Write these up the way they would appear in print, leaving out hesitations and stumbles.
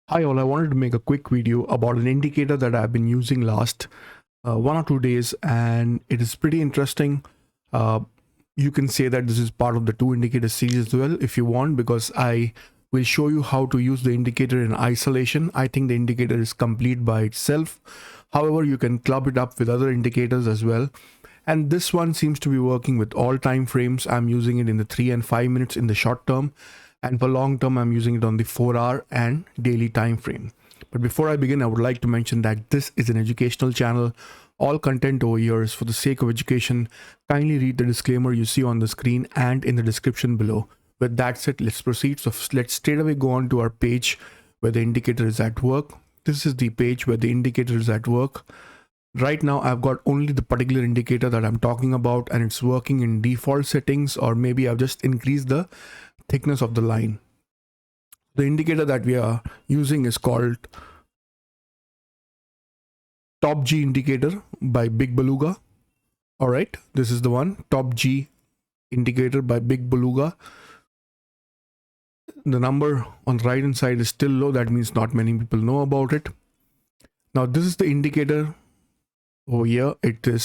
Hi all, I wanted to make a quick video about an indicator that I've been using last 1 or 2 days, and it is pretty interesting. Uh, you can say that this is part of the two indicator series as well if you want, because I will show you how to use the indicator in isolation. I think the indicator is complete by itself. However, you can club it up with other indicators as well. And this one seems to be working with all time frames. I'm using it in the 3 and 5 minutes in the short term, and for long term I'm using it on the 4-hour and daily time frame. But before I begin, I would like to mention that this is an educational channel. All content over here is for the sake of education. Kindly read the disclaimer you see on the screen and in the description below. With that said, let's proceed. So let's straight away go on to our page where the indicator is at work. This is the page where the indicator is at work. Right now I've got only the particular indicator that I'm talking about, and it's working in default settings, or maybe I've just increased the thickness of the line. The indicator that we are using is called Top G indicator by Big Beluga. All right, this is the one, Top G indicator by Big Beluga. The number on the right hand side is still low. That means not many people know about it. Now this is the indicator over here.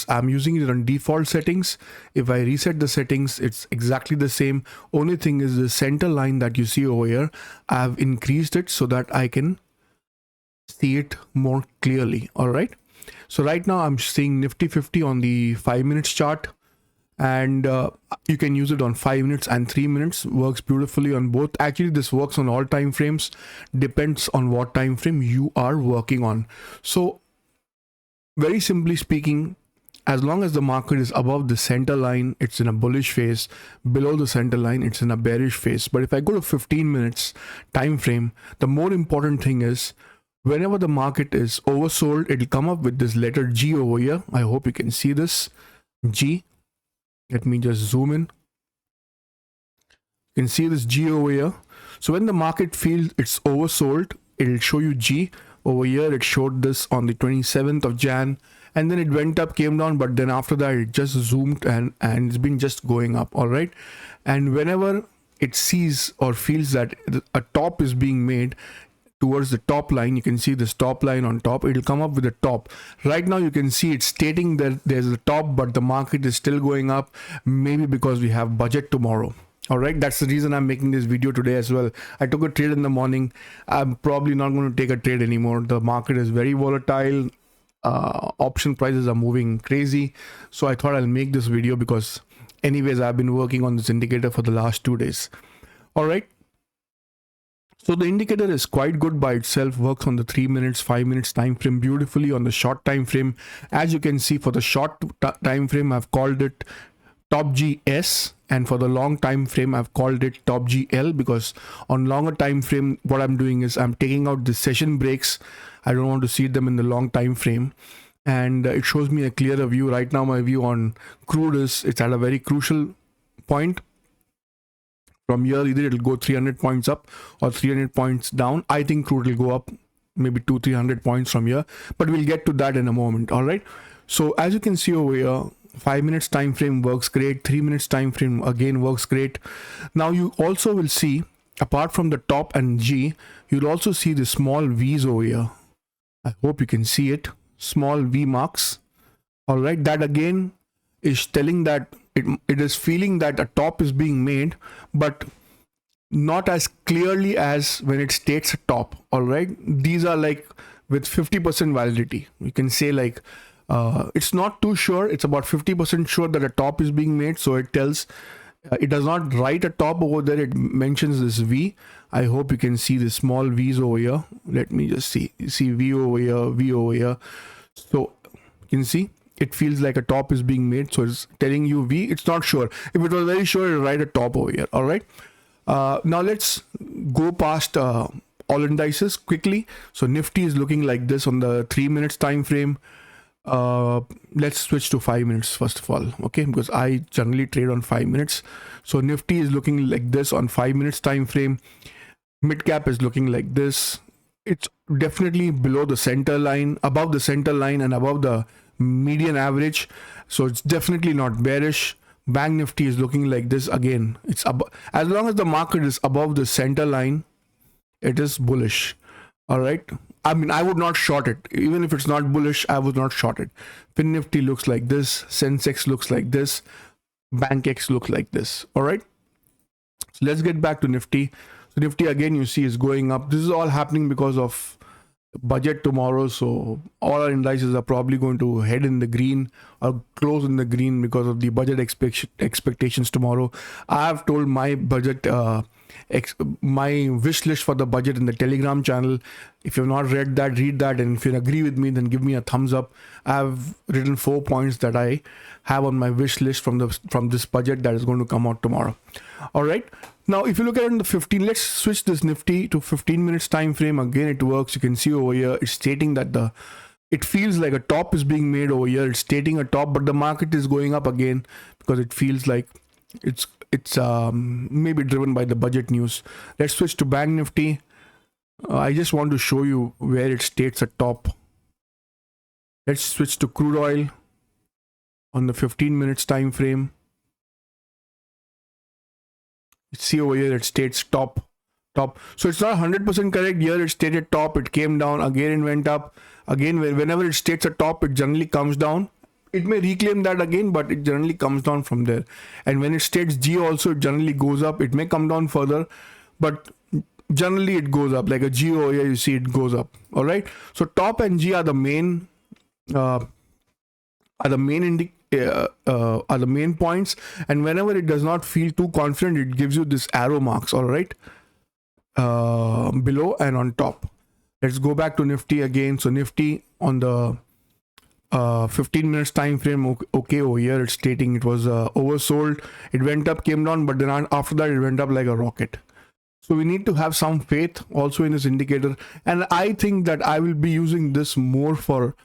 I'm using it on default settings. If I reset the settings, it's exactly the same. Only thing is the center line that you see over here, I've increased it so that I can see it more clearly. All right, so right now I'm seeing Nifty 50 on the 5 minutes chart, and you can use it on 5 minutes and 3 minutes. Works beautifully on both. Actually, this works on all time frames, depends on what time frame you are working on. So very simply speaking, as long as the market is above the center line, it's in a bullish phase. Below the center line, it's in a bearish phase. But if I go to 15 minutes time frame, the more important thing is whenever the market is oversold, it'll come up with this letter G over here. I hope you can see this G. Let me just zoom in. You can see this G over here. So when the market feels it's oversold, it'll show you G. Over here it showed this on the 27th of Jan, and then it went up, came down, but then after that it just zoomed and it's been just going up. All right, and whenever it sees or feels that a top is being made towards the top line, you can see this top line on top, it'll come up with a top. Right now you can see it's stating that there's a top, but the market is still going up, maybe because we have budget tomorrow. All right, that's the reason I'm making this video today as well. I took a trade in the morning. I'm probably not going to take a trade anymore. The market is very volatile. Option prices are moving crazy. So I thought I'll make this video because anyways, I've been working on this indicator for the last 2 days. All right. So the indicator is quite good by itself, works on the 3 minutes, 5 minutes time frame beautifully. On the short time frame, as you can see, for the short time frame, I've called it Top GS, and for the long time frame I've called it Top GL, because on longer time frame what I'm doing is I'm taking out the session breaks. I don't want to see them in the long time frame, and it shows me a clearer view. Right now my view on crude is it's at a very crucial point. From here either it'll go 300 points up or 300 points down. I think crude will go up maybe 200-300 points from here, but we'll get to that in a moment. All right, so as you can see over here, 5 minutes time frame works great. 3 minutes time frame again works great. Now you also will see, apart from the top and G, you'll also see the small V's over here. I hope you can see it, small V marks. All right, that again is telling that it is feeling that a top is being made, but not as clearly as when it states a top. All right, these are like with 50% validity. You can say like it's not too sure, it's about 50% sure that a top is being made. So it tells, it does not write a top over there, it mentions this V. I hope you can see the small V's over here. Let me just see V over here, V over here. So you can see it feels like a top is being made, so it's telling you V. It's not sure. If it was very sure, it'll write a top over here. All right, now let's go past all indices quickly. So Nifty is looking like this on the 3 minutes time frame. Let's switch to 5 minutes first of all, okay, because I generally trade on 5 minutes. So Nifty is looking like this on 5 minutes time frame. Mid cap is looking like this. It's definitely below the center line, above the center line, and above the median average, so it's definitely not bearish. Bank Nifty is looking like this again. It's as long as the market is above the center line, it is bullish. All right. I mean, I would not short it. Even if it's not bullish, I would not short it. Fin Nifty looks like this. Sensex looks like this. BankX looks like this. All right. So let's get back to Nifty. So Nifty again, you see, is going up. This is all happening because of budget tomorrow. So all our indices are probably going to head in the green or close in the green because of the budget expectations tomorrow. I have told my budget, my wish list for the budget in the Telegram channel. If you've not read that, read that, and if you agree with me, then give me a thumbs up. I've written 4 points that I have on my wish list from this budget that is going to come out tomorrow. All right. Now, if you look at it in the 15, let's switch this Nifty to 15 minutes time frame. Again, it works. You can see over here, it's stating that it feels like a top is being made over here. It's stating a top, but the market is going up again because it feels like it's maybe driven by the budget news. Let's switch to Bank Nifty. I just want to show you where it states a top. Let's switch to crude oil on the 15 minutes time frame. See over here, it states top. So it's not 100% correct. Here it stated top, it came down, again it went up. Again, whenever it states a top, it generally comes down. It may reclaim that again, but it generally comes down from there. And when it states G also, it generally goes up. It may come down further, but generally it goes up. Like a G over here, you see it goes up. All right. So top and G are the main points, and whenever it does not feel too confident, it gives you this arrow marks. All right, below and on top. Let's go back to Nifty again. So Nifty on the 15 minutes time frame, okay, over here it's stating it was oversold. It went up, came down, but then after that it went up like a rocket. So we need to have some faith also in this indicator, and I think that I will be using this more for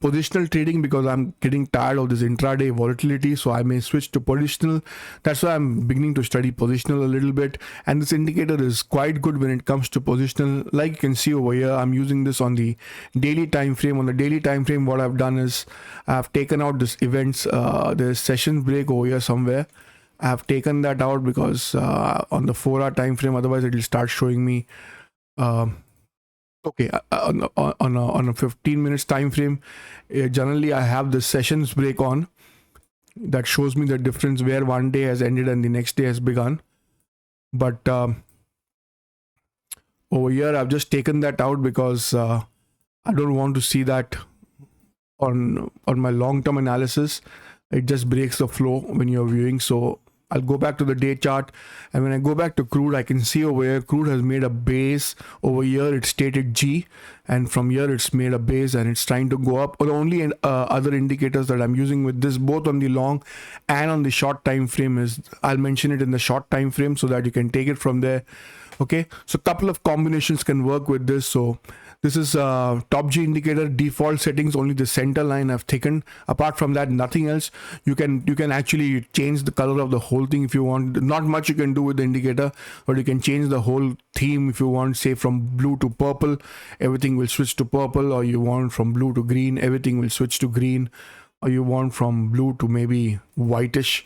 positional trading because I'm getting tired of this intraday volatility. So I may switch to positional. That's why I'm beginning to study positional a little bit, and this indicator is quite good when it comes to positional. Like you can see over here, I'm using this on the daily time frame. On the daily time frame, what I've done is I've taken out this events, there's session break over here somewhere. I have taken that out because on the 4-hour time frame, otherwise it will start showing me okay, on a 15 minutes time frame, generally I have the sessions break on. That shows me the difference where one day has ended and the next day has begun. But over here, I've just taken that out because I don't want to see that on my long-term analysis. It just breaks the flow when you're viewing. So I'll go back to the day chart, and when I go back to crude, I can see over here crude has made a base. Over here it stated G, and from here it's made a base and it's trying to go up. Or the only other indicators that I'm using with this, both on the long and on the short time frame, is I'll mention it in the short time frame so that you can take it from there. Okay, so a couple of combinations can work with this. So this is top G indicator, default settings, only the center line I've taken. Apart from that, nothing else. You can actually change the color of the whole thing if you want. Not much you can do with the indicator, but you can change the whole theme if you want, say from blue to purple, everything will switch to purple, or you want from blue to green, everything will switch to green, or you want from blue to maybe whitish,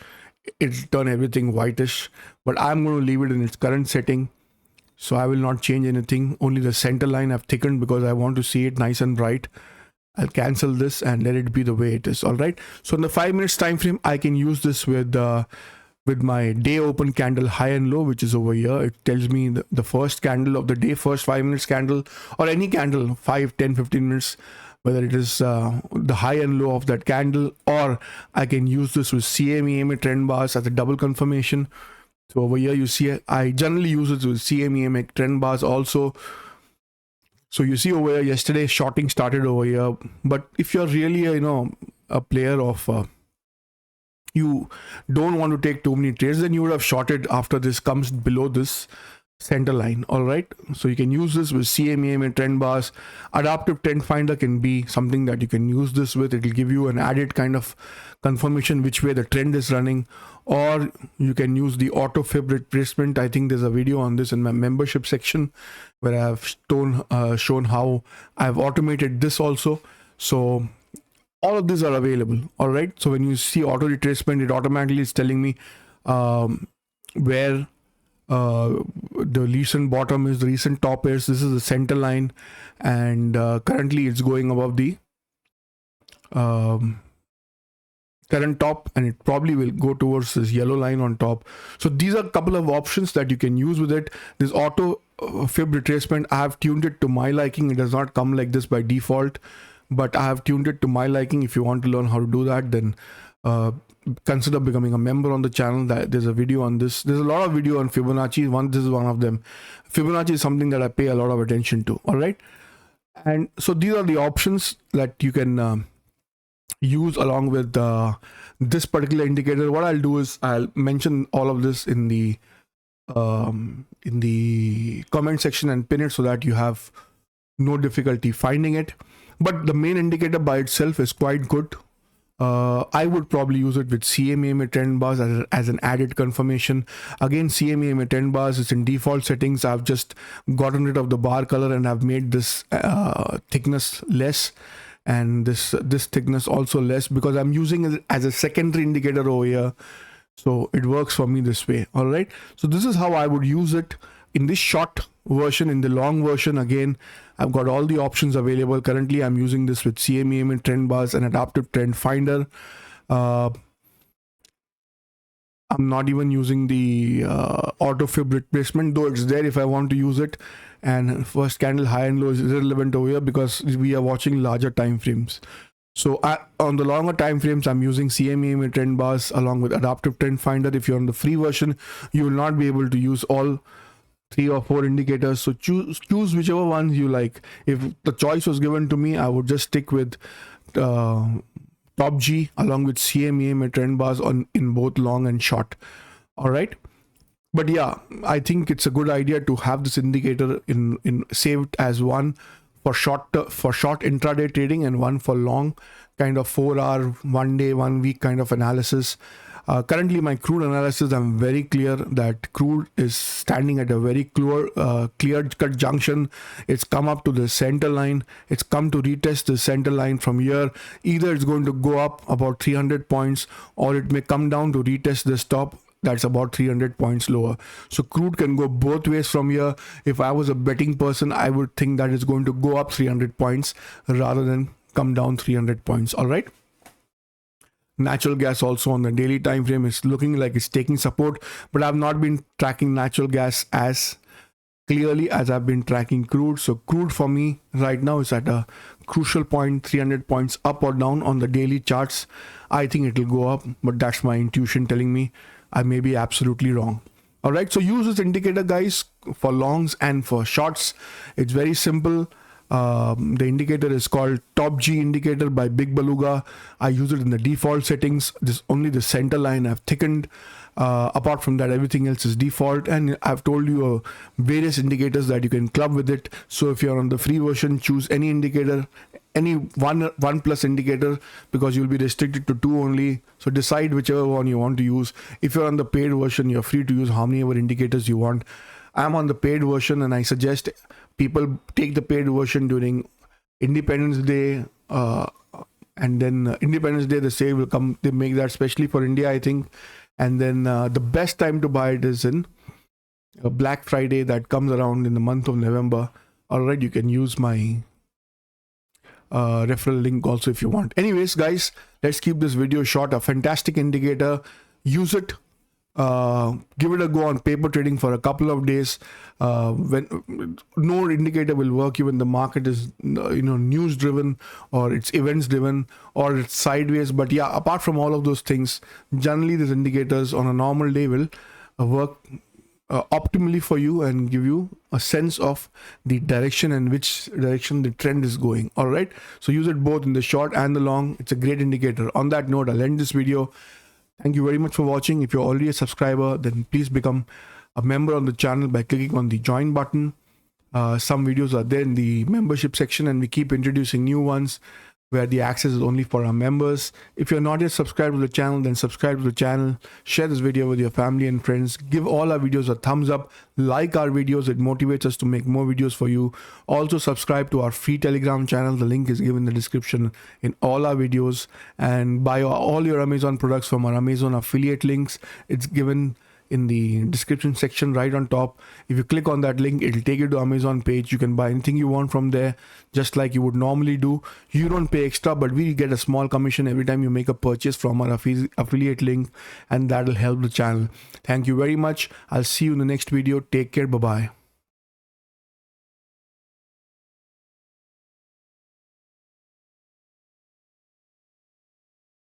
it's done everything whitish. But I'm going to leave it in its current setting. So I will not change anything. Only the center line I've thickened because I want to see it nice and bright. I'll cancel this and let it be the way it is. All right. So in the 5 minutes time frame, I can use this with my day open candle high and low, which is over here. It tells me the first candle of the day, first 5 minutes candle, or any candle, 5, 10, 15 minutes, whether it is the high and low of that candle, or I can use this with CME, EMA trend bars as a double confirmation. So over here, you see, I generally use it with CME, EMA trend bars also. So you see over here, yesterday shorting started over here. But if you're really, a player of, you don't want to take too many trades, then you would have shorted after this comes below this center line. All right. So you can use this with CME, EMA trend bars. Adaptive trend finder can be something that you can use this with. It will give you an added kind of confirmation which way the trend is running. Or you can use the auto fib retracement. I think there's a video on this in my membership section where I have shown how I've automated this also. So all of these are available. All right. So when you see auto retracement, it automatically is telling me where the recent bottom is, the recent top is, this is the center line, and currently it's going above the current top, and it probably will go towards this yellow line on top. So these are a couple of options that you can use with it. This auto fib retracement, I have tuned it to my liking. It does not come like this by default, but I have tuned it to my liking. If you want to learn how to do that, then consider becoming a member on the channel. That there's a video on this. There's a lot of video on Fibonacci. This is one of them. Fibonacci is something that I pay a lot of attention to. All right, and so these are the options that you can use along with this particular indicator. What I'll do is I'll mention all of this in the comment section and pin it so that you have no difficulty finding it. But the main indicator by itself is quite good. I would probably use it with CME trend bars as an added confirmation. Again, CME trend bars is in default settings. I've just gotten rid of the bar color and I've made this thickness less, and this thickness also less, because I'm using it as a secondary indicator over here. So it works for me this way. All right. So this is how I would use it in this short version. In the long version, again, I've got all the options available. Currently, I'm using this with CME trend bars and adaptive trend finder. I'm not even using the auto fib retracement, though it's there if I want to use it. And first candle high and low is irrelevant over here because we are watching larger time frames. So on the longer time frames, I'm using CME trend bars along with adaptive trend finder. If you're on the free version, you will not be able to use all 3 or 4 indicators. So choose whichever ones you like. If the choice was given to me, I would just stick with top G along with CME trend bars in both long and short. All right. But yeah, I think it's a good idea to have this indicator in saved as one for short intraday trading and one for long kind of 4-hour, 1 day, 1 week kind of analysis. Currently, my crude analysis, I'm very clear that crude is standing at a very clear cut junction. It's come up to the center line. It's come to retest the center line from here. Either it's going to go up about 300 points or it may come down to retest this top. That's about 300 points lower. So crude can go both ways from here. If I was a betting person, I would think that it's going to go up 300 points rather than come down 300 points. All right. Natural gas also on the daily time frame is looking like it's taking support, but I've not been tracking natural gas as clearly as I've been tracking crude. So crude for me right now is at a crucial point, 300 points up or down on the daily charts. I think it will go up, but that's my intuition telling me. I may be absolutely wrong. All right, so use this indicator, guys, for longs and for shorts. It's very simple. The indicator is called Top G indicator by Big Beluga. I use it in the default settings. This only the center line I've thickened. Apart from that, everything else is default, and I've told you various indicators that you can club with it. So if you're on the free version, choose any indicator, any one plus indicator, because you'll be restricted to 2 only. So decide whichever one you want to use. If you're on the paid version, you're free to use how many ever indicators you want. I'm on the paid version, and I suggest people take the paid version during Independence Day, and then Independence Day the sale will come. They make that specially for India, I think. And then the best time to buy it is in Black Friday that comes around in the month of November. All right, you can use my referral link also if you want. Anyways, guys, let's keep this video short. A fantastic indicator. Use it. Give it a go on paper trading for a couple of days. When no indicator will work even the market is news driven or it's events driven or it's sideways. But yeah, apart from all of those things, generally these indicators on a normal day will work optimally for you and give you a sense of the direction and which direction the trend is going. All right, so use it both in the short and the long. It's a great indicator. On that note, I'll end this video. Thank you very much for watching. If you're already a subscriber, then please become a member on the channel by clicking on the join button. Some videos are there in the membership section, and we keep introducing new ones where the access is only for our members. If you're not yet subscribed to the channel, then subscribe to the channel. Share this video with your family and friends. Give all our videos a thumbs up. Like our videos. It motivates us to make more videos for you. Also subscribe to our free Telegram channel. The link is given in the description in all our videos. And buy all your Amazon products from our Amazon affiliate links. It's given in the description section right on top. If you click on that link, it'll take you to Amazon page. You can buy anything you want from there, just like you would normally do. You don't pay extra, but we get a small commission every time you make a purchase from our affiliate link, and that'll help the channel. Thank you very much. I'll see you in the next video. Take care. Bye bye.